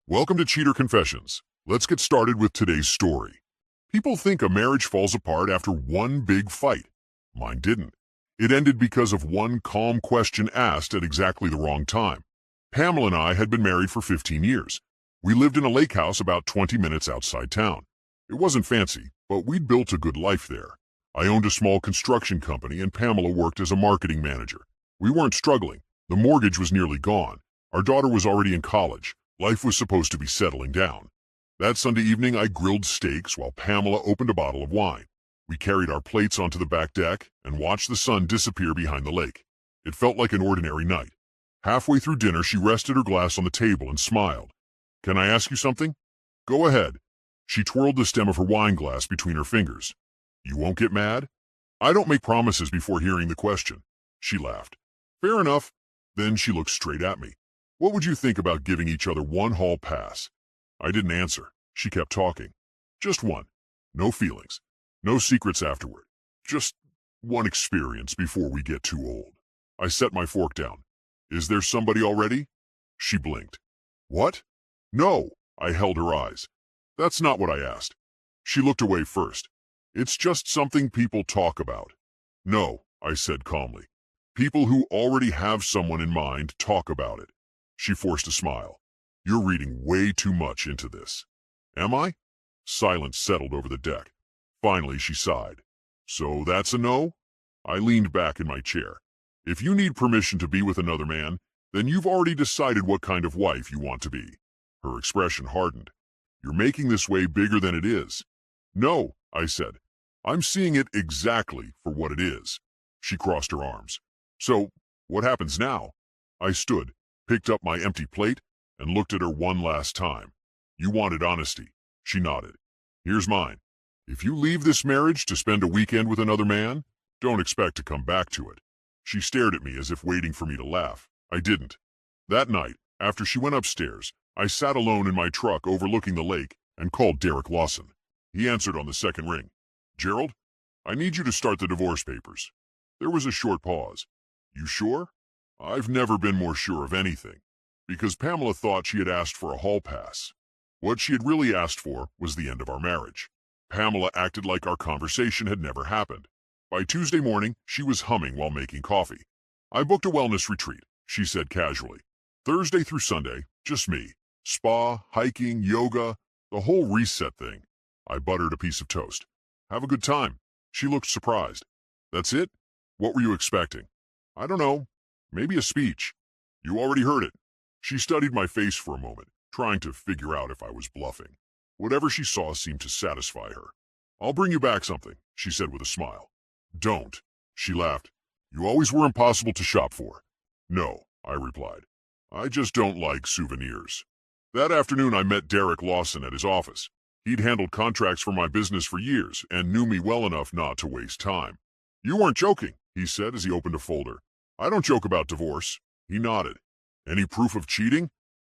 Welcome to Cheater Confessions. Let's get started with today's story. People think a marriage falls apart after one big fight. Mine didn't. It ended because of one calm question asked at exactly the wrong time. Pamela and I had been married for 15 years. We lived in a lake house about 20 minutes outside town. It wasn't fancy, but we'd built a good life there. I owned a small construction company and Pamela worked as a marketing manager. We weren't struggling. The mortgage was nearly gone. Our daughter was already in college. Life was supposed to be settling down. That Sunday evening, I grilled steaks while Pamela opened a bottle of wine. We carried our plates onto the back deck and watched the sun disappear behind the lake. It felt like an ordinary night. Halfway through dinner, she rested her glass on the table and smiled. "Can I ask you something?" "Go ahead." She twirled the stem of her wine glass between her fingers. "You won't get mad?" "I don't make promises before hearing the question." She laughed. "Fair enough." Then she looked straight at me. "What would you think about giving each other one hall pass?" I didn't answer. She kept talking. "Just one. No feelings. No secrets afterward. Just one experience before we get too old." I set my fork down. "Is there somebody already?" She blinked. "What?" "No." I held her eyes. "That's not what I asked." She looked away first. "It's just something people talk about." "No," I said calmly. "People who already have someone in mind talk about it." She forced a smile. "You're reading way too much into this." "Am I?" Silence settled over the deck. Finally, she sighed. "So that's a no?" I leaned back in my chair. "If you need permission to be with another man, then you've already decided what kind of wife you want to be." Her expression hardened. "You're making this way bigger than it is." "No," I said. "I'm seeing it exactly for what it is." She crossed her arms. "So, what happens now?" I stood, picked up my empty plate, and looked at her one last time. "You wanted honesty." She nodded. "Here's mine. If you leave this marriage to spend a weekend with another man, don't expect to come back to it." She stared at me as if waiting for me to laugh. I didn't. That night, after she went upstairs, I sat alone in my truck overlooking the lake and called Derek Lawson. He answered on the second ring. "Gerald, I need you to start the divorce papers." There was a short pause. "You sure?" I've never been more sure of anything, because Pamela thought she had asked for a hall pass. What she had really asked for was the end of our marriage. Pamela acted like our conversation had never happened. By Tuesday morning, she was humming while making coffee. "I booked a wellness retreat," she said casually. "Thursday through Sunday, just me. Spa, hiking, yoga, the whole reset thing." I buttered a piece of toast. "Have a good time." She looked surprised. "That's it? What were you expecting?" "I don't know. Maybe a speech." "You already heard it." She studied my face for a moment, trying to figure out if I was bluffing. Whatever she saw seemed to satisfy her. "I'll bring you back something," she said with a smile. "Don't." She laughed. "You always were impossible to shop for." "No," I replied. "I just don't like souvenirs." That afternoon I met Derek Lawson at his office. He'd handled contracts for my business for years and knew me well enough not to waste time. "You weren't joking," he said as he opened a folder. "I don't joke about divorce." He nodded. "Any proof of cheating?"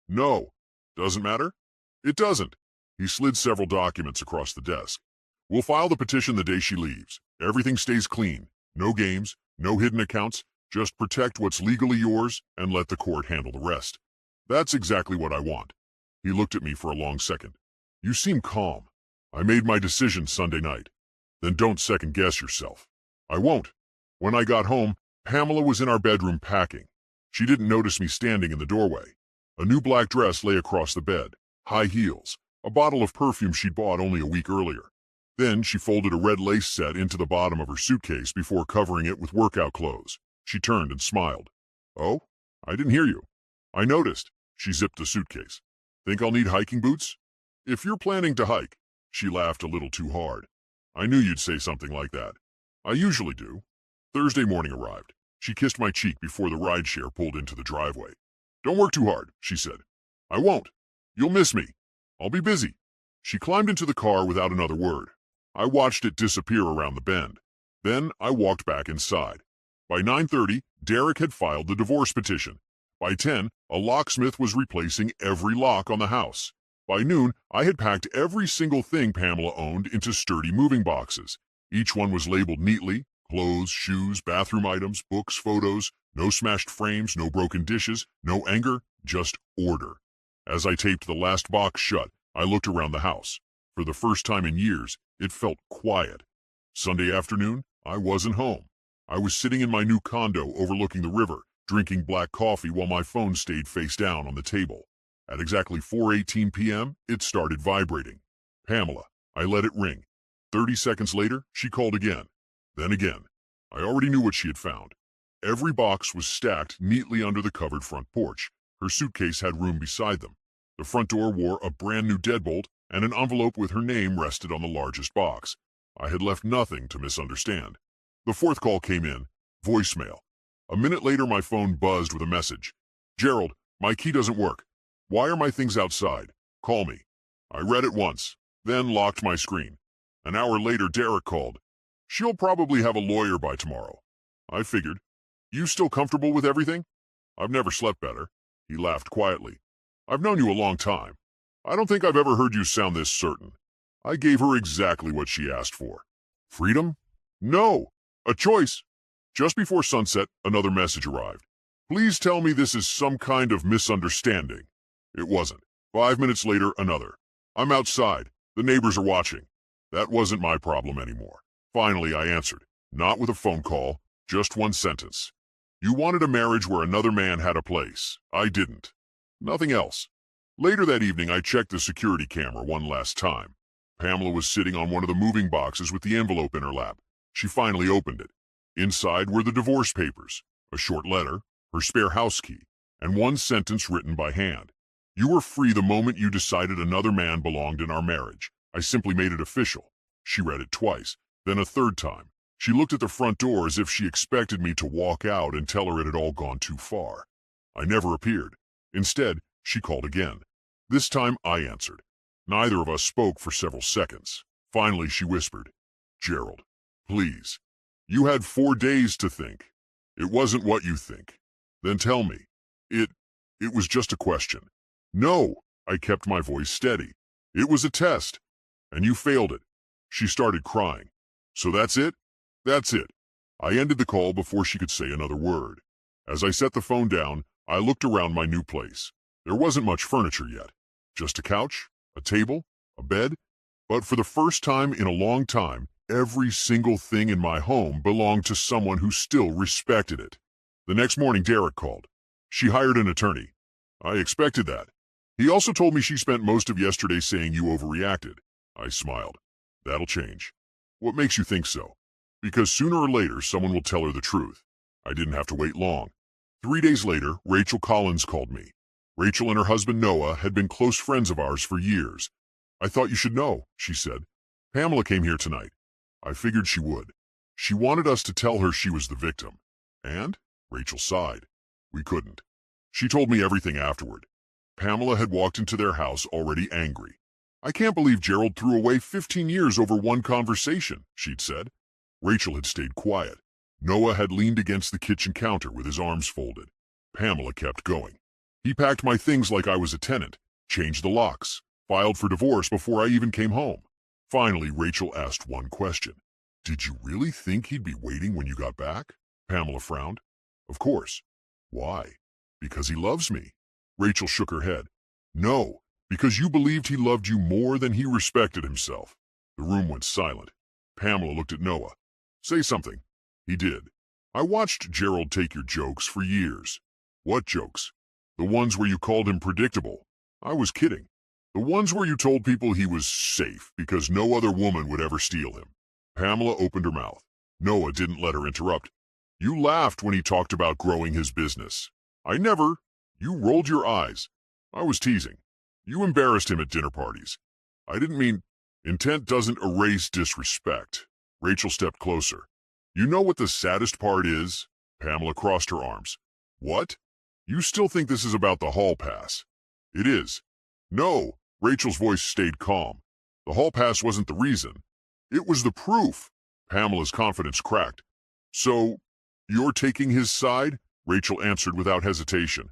"No." "Doesn't matter?" "It doesn't." He slid several documents across the desk. "We'll file the petition the day she leaves. Everything stays clean. No games, no hidden accounts. Just protect what's legally yours and let the court handle the rest." "That's exactly what I want." He looked at me for a long second. "You seem calm." "I made my decision Sunday night." "Then don't second guess yourself." "I won't." When I got home, Pamela was in our bedroom packing. She didn't notice me standing in the doorway. A new black dress lay across the bed, high heels, a bottle of perfume she'd bought only a week earlier. Then she folded a red lace set into the bottom of her suitcase before covering it with workout clothes. She turned and smiled. "Oh? I didn't hear you." "I noticed." She zipped the suitcase. "Think I'll need hiking boots?" "If you're planning to hike." She laughed a little too hard. "I knew you'd say something like that." "I usually do." Thursday morning arrived. She kissed my cheek before the rideshare pulled into the driveway. "Don't work too hard," she said. "I won't. You'll miss me. I'll be busy." She climbed into the car without another word. I watched it disappear around the bend. Then I walked back inside. By 9:30, Derek had filed the divorce petition. By 10, a locksmith was replacing every lock on the house. By noon, I had packed every single thing Pamela owned into sturdy moving boxes. Each one was labeled neatly: clothes, shoes, bathroom items, books, photos. No smashed frames, no broken dishes, no anger, just order. As I taped the last box shut, I looked around the house. For the first time in years, it felt quiet. Sunday afternoon, I wasn't home. I was sitting in my new condo overlooking the river, drinking black coffee while my phone stayed face down on the table. At exactly 4:18 p.m., it started vibrating. Pamela. I let it ring. 30 seconds later, she called again. Then again. I already knew what she had found. Every box was stacked neatly under the covered front porch. Her suitcase had room beside them. The front door wore a brand new deadbolt, and an envelope with her name rested on the largest box. I had left nothing to misunderstand. The fourth call came in. Voicemail. A minute later, my phone buzzed with a message. Gerald, my key doesn't work. Why are my things outside? Call me. I read it once, then locked my screen. An hour later, Derek called. She'll probably have a lawyer by tomorrow. I figured. You still comfortable with everything? I've never slept better. He laughed quietly. I've known you a long time. I don't think I've ever heard you sound this certain. I gave her exactly what she asked for. Freedom? No. A choice. Just before sunset, another message arrived. Please tell me this is some kind of misunderstanding. It wasn't. 5 minutes later, another. I'm outside. The neighbors are watching. That wasn't my problem anymore. Finally, I answered. Not with a phone call, just one sentence. You wanted a marriage where another man had a place. I didn't. Nothing else. Later that evening, I checked the security camera one last time. Pamela was sitting on one of the moving boxes with the envelope in her lap. She finally opened it. Inside were the divorce papers, a short letter, her spare house key, and one sentence written by hand. You were free the moment you decided another man belonged in our marriage. I simply made it official. She read it twice, then a third time. She looked at the front door as if she expected me to walk out and tell her it had all gone too far. I never appeared. Instead, she called again. This time, I answered. Neither of us spoke for several seconds. Finally, she whispered, Gerald, please. You had 4 days to think. It wasn't what you think. Then tell me. It was just a question. No, I kept my voice steady. It was a test, and you failed it. She started crying. So that's it? That's it. I ended the call before she could say another word. As I set the phone down, I looked around my new place. There wasn't much furniture yet. Just a couch, a table, a bed. But for the first time in a long time, every single thing in my home belonged to someone who still respected it. The next morning, Derek called. She hired an attorney. I expected that. He also told me she spent most of yesterday saying you overreacted. I smiled. That'll change. What makes you think so? Because sooner or later, someone will tell her the truth. I didn't have to wait long. 3 days later, Rachel Collins called me. Rachel and her husband Noah had been close friends of ours for years. I thought you should know, she said. Pamela came here tonight. I figured she would. She wanted us to tell her she was the victim. And? Rachel sighed. We couldn't. She told me everything afterward. Pamela had walked into their house already angry. I can't believe Gerald threw away 15 years over one conversation, she'd said. Rachel had stayed quiet. Noah had leaned against the kitchen counter with his arms folded. Pamela kept going. He packed my things like I was a tenant, changed the locks, filed for divorce before I even came home. Finally, Rachel asked one question. Did you really think he'd be waiting when you got back? Pamela frowned. Of course. Why? Because he loves me. Rachel shook her head. No, because you believed he loved you more than he respected himself. The room went silent. Pamela looked at Noah. Say something. He did. I watched Gerald take your jokes for years. What jokes? The ones where you called him predictable. I was kidding. The ones where you told people he was safe because no other woman would ever steal him. Pamela opened her mouth. Noah didn't let her interrupt. You laughed when he talked about growing his business. I never. You rolled your eyes. I was teasing. You embarrassed him at dinner parties. I didn't mean. Intent doesn't erase disrespect. Rachel stepped closer. You know what the saddest part is? Pamela crossed her arms. What? You still think this is about the hall pass? It is. No, Rachel's voice stayed calm. The hall pass wasn't the reason. It was the proof. Pamela's confidence cracked. So, you're taking his side? Rachel answered without hesitation.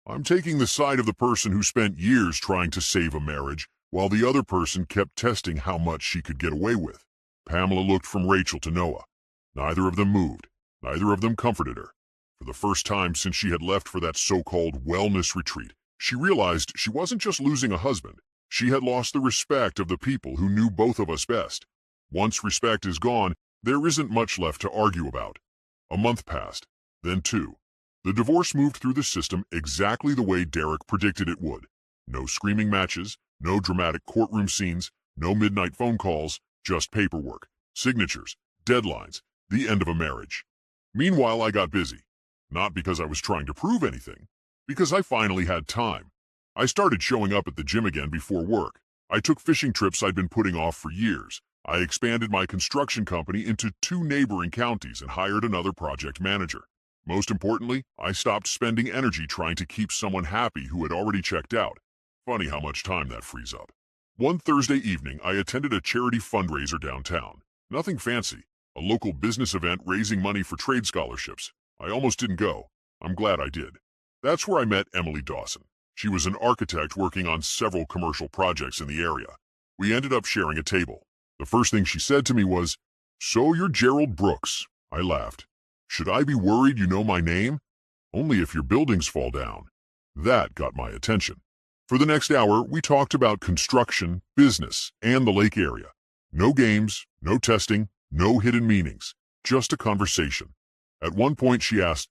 I'm taking the side of the person who spent years trying to save a marriage, while the other person kept testing how much she could get away with. Pamela looked from Rachel to Noah. Neither of them moved. Neither of them comforted her. For the first time since she had left for that so-called wellness retreat, She realized she wasn't just losing a husband. She had lost the respect of the people who knew both of us best. Once respect is gone, there isn't much left to argue about. A month passed, then two. The divorce moved through the system exactly the way Derek predicted it would. No screaming matches, no dramatic courtroom scenes, no midnight phone calls, just paperwork, signatures, deadlines, the end of a marriage. Meanwhile, I got busy. Not because I was trying to prove anything, because I finally had time. I started showing up at the gym again before work. I took fishing trips I'd been putting off for years. I expanded my construction company into 2 neighboring counties and hired another project manager. Most importantly, I stopped spending energy trying to keep someone happy who had already checked out. Funny how much time that frees up. One Thursday evening, I attended a charity fundraiser downtown. Nothing fancy, a local business event raising money for trade scholarships. I almost didn't go. I'm glad I did. That's where I met Emily Dawson. She was an architect working on several commercial projects in the area. We ended up sharing a table. The first thing she said to me was, "So you're Gerald Brooks." I laughed. "Should I be worried you know my name? Only if your buildings fall down." That got my attention. For the next hour, we talked about construction, business, and the lake area. No games, no testing, no hidden meanings, just a conversation. At one point she asked,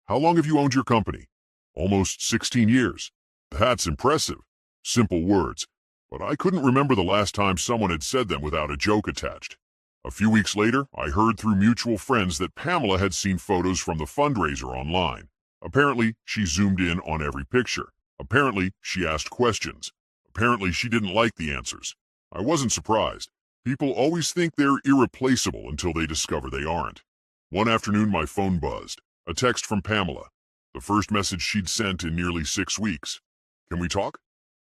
"How long have you owned your company?" "Almost 16 years. That's impressive." Simple words, but I couldn't remember the last time someone had said them without a joke attached. A few weeks later, I heard through mutual friends that Pamela had seen photos from the fundraiser online. Apparently, she zoomed in on every picture. Apparently, she asked questions. Apparently, she didn't like the answers. I wasn't surprised. People always think they're irreplaceable until they discover they aren't. One afternoon, my phone buzzed. A text from Pamela. The first message she'd sent in nearly 6 weeks. "Can we talk?"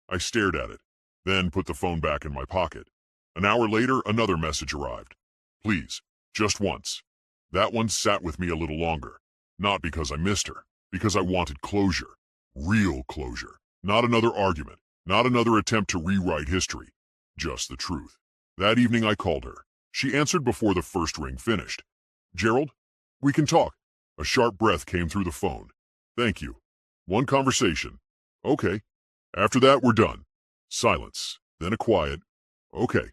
I stared at it, then put the phone back in my pocket. An hour later, another message arrived. "Please, just once." That one sat with me a little longer. Not because I missed her, because I wanted closure. Real closure. Not another argument, not another attempt to rewrite history. Just the truth. That evening I called her. She answered before the first ring finished. "Gerald, we can talk." A sharp breath came through the phone. "Thank you. One conversation." "Okay." After that, we're done. Silence, then a quiet, "Okay."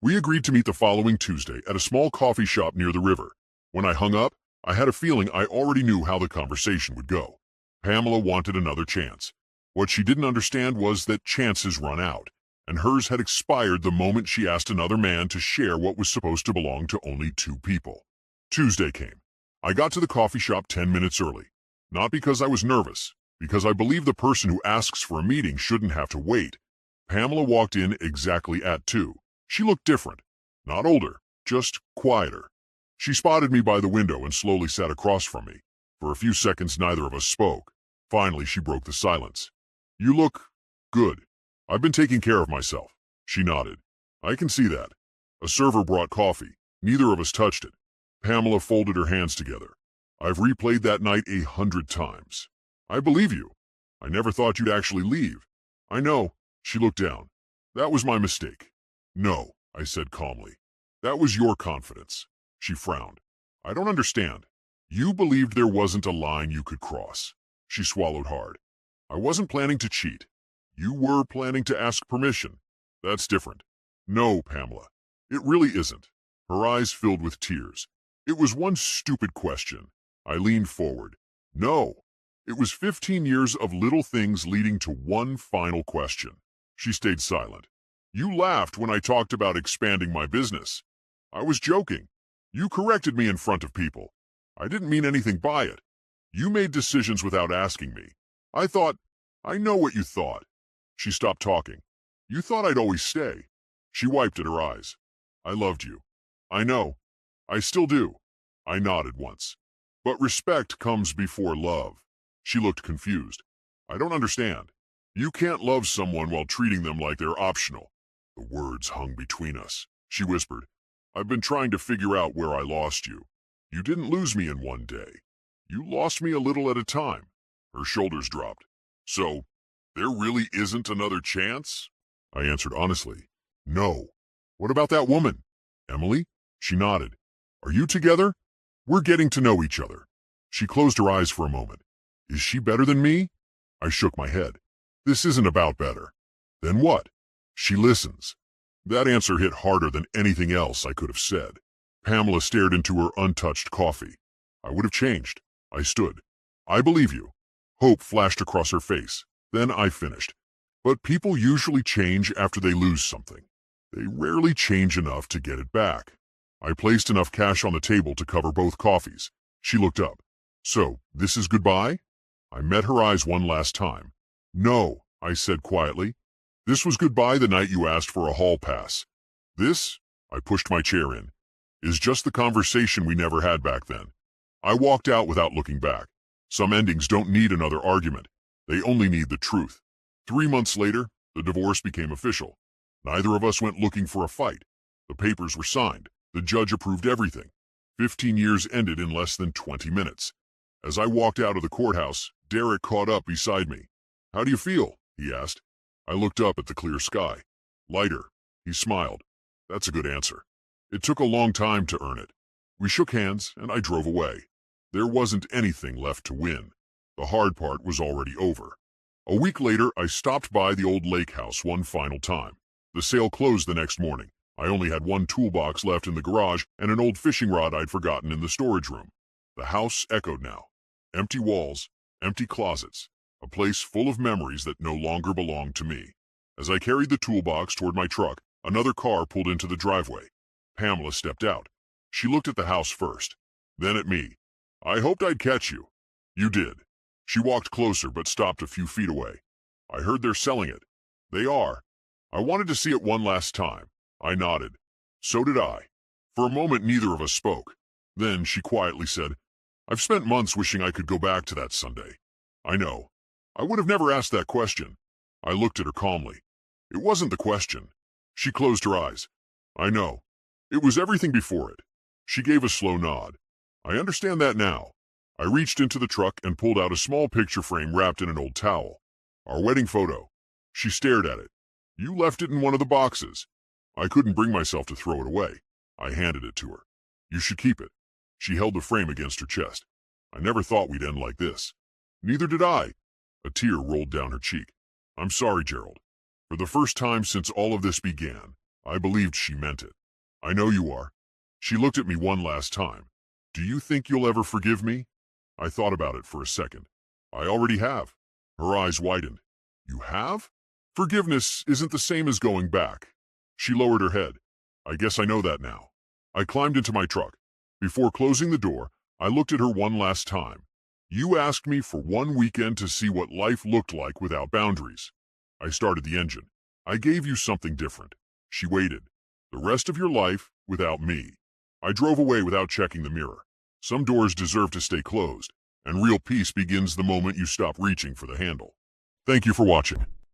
We agreed to meet the following Tuesday at a small coffee shop near the river. When I hung up, I had a feeling I already knew how the conversation would go. Pamela wanted another chance. What she didn't understand was that chances run out, and hers had expired the moment she asked another man to share what was supposed to belong to only 2 people. Tuesday came. I got to the coffee shop 10 minutes early. Not because I was nervous, because I believe the person who asks for a meeting shouldn't have to wait. Pamela walked in exactly at 2. She looked different. Not older, just quieter. She spotted me by the window and slowly sat across from me. For a few seconds, neither of us spoke. Finally, she broke the silence. "You look good." "I've been taking care of myself." She nodded. "I can see that." A server brought coffee. Neither of us touched it. Pamela folded her hands together. "I've replayed that night 100 times. I believe you. I never thought you'd actually leave." "I know." She looked down. "That was my mistake." "No," I said calmly. "That was your confidence." She frowned. "I don't understand." "You believed there wasn't a line you could cross." She swallowed hard. "I wasn't planning to cheat. You were planning to ask permission. That's different." "No, Pamela. It really isn't." Her eyes filled with tears. "It was one stupid question." I leaned forward. "No. It was 15 years of little things leading to one final question." She stayed silent. "You laughed when I talked about expanding my business." "I was joking. You corrected me in front of people. I didn't mean anything by it. You made decisions without asking me. I thought, I know what you thought." She stopped talking. "You thought I'd always stay." She wiped at her eyes. "I loved you." "I know. I still do." I nodded once. "But respect comes before love." She looked confused. "I don't understand." "You can't love someone while treating them like they're optional." The words hung between us. She whispered, "I've been trying to figure out where I lost you. You didn't lose me in one day. You lost me a little at a time." Her shoulders dropped. "So, there really isn't another chance?" I answered honestly, "No." "What about that woman?" "Emily?" She nodded. "Are you together?" "We're getting to know each other." She closed her eyes for a moment. "Is she better than me?" I shook my head. This isn't about better. Then what? She listens. That answer hit harder than anything else I could have said. Pamela stared into her untouched coffee. I would have changed. I stood. I believe you. Hope flashed across her face. Then I finished. But people usually change after they lose something. They rarely change enough to get it back. I placed enough cash on the table to cover both coffees. She looked up. So, this is goodbye? I met her eyes one last time. No, I said quietly. This was goodbye the night you asked for a hall pass. This, I pushed my chair in, is just the conversation we never had back then. I walked out without looking back. Some endings don't need another argument. They only need the truth. 3 months later, the divorce became official. Neither of us went looking for a fight. The papers were signed. The judge approved everything. 15 years ended in less than 20 minutes. As I walked out of the courthouse, Derek caught up beside me. How do you feel? He asked. I looked up at the clear sky. Lighter. He smiled. That's a good answer. It took a long time to earn it. We shook hands, and I drove away. There wasn't anything left to win. The hard part was already over. A week later, I stopped by the old lake house one final time. The sale closed the next morning. I only had one toolbox left in the garage and an old fishing rod I'd forgotten in the storage room. The house echoed now. Empty walls, empty closets, a place full of memories that no longer belonged to me. As I carried the toolbox toward my truck, another car pulled into the driveway. Pamela stepped out. She looked at the house first, then at me. I hoped I'd catch you. You did. She walked closer but stopped a few feet away. I heard they're selling it. They are. I wanted to see it one last time. I nodded. So did I. For a moment, neither of us spoke. Then she quietly said, I've spent months wishing I could go back to that Sunday. I know. I would have never asked that question. I looked at her calmly. It wasn't the question. She closed her eyes. I know. It was everything before it. She gave a slow nod. I understand that now. I reached into the truck and pulled out a small picture frame wrapped in an old towel. Our wedding photo. She stared at it. You left it in one of the boxes. I couldn't bring myself to throw it away. I handed it to her. You should keep it. She held the frame against her chest. I never thought we'd end like this. Neither did I. A tear rolled down her cheek. I'm sorry, Gerald. For the first time since all of this began, I believed she meant it. I know you are. She looked at me one last time. Do you think you'll ever forgive me? I thought about it for a second. I already have. Her eyes widened. You have? Forgiveness isn't the same as going back. She lowered her head. I guess I know that now. I climbed into my truck. Before closing the door, I looked at her one last time. You asked me for one weekend to see what life looked like without boundaries. I started the engine. I gave you something different. She waited. The rest of your life without me. I drove away without checking the mirror. Some doors deserve to stay closed, and real peace begins the moment you stop reaching for the handle. Thank you for watching.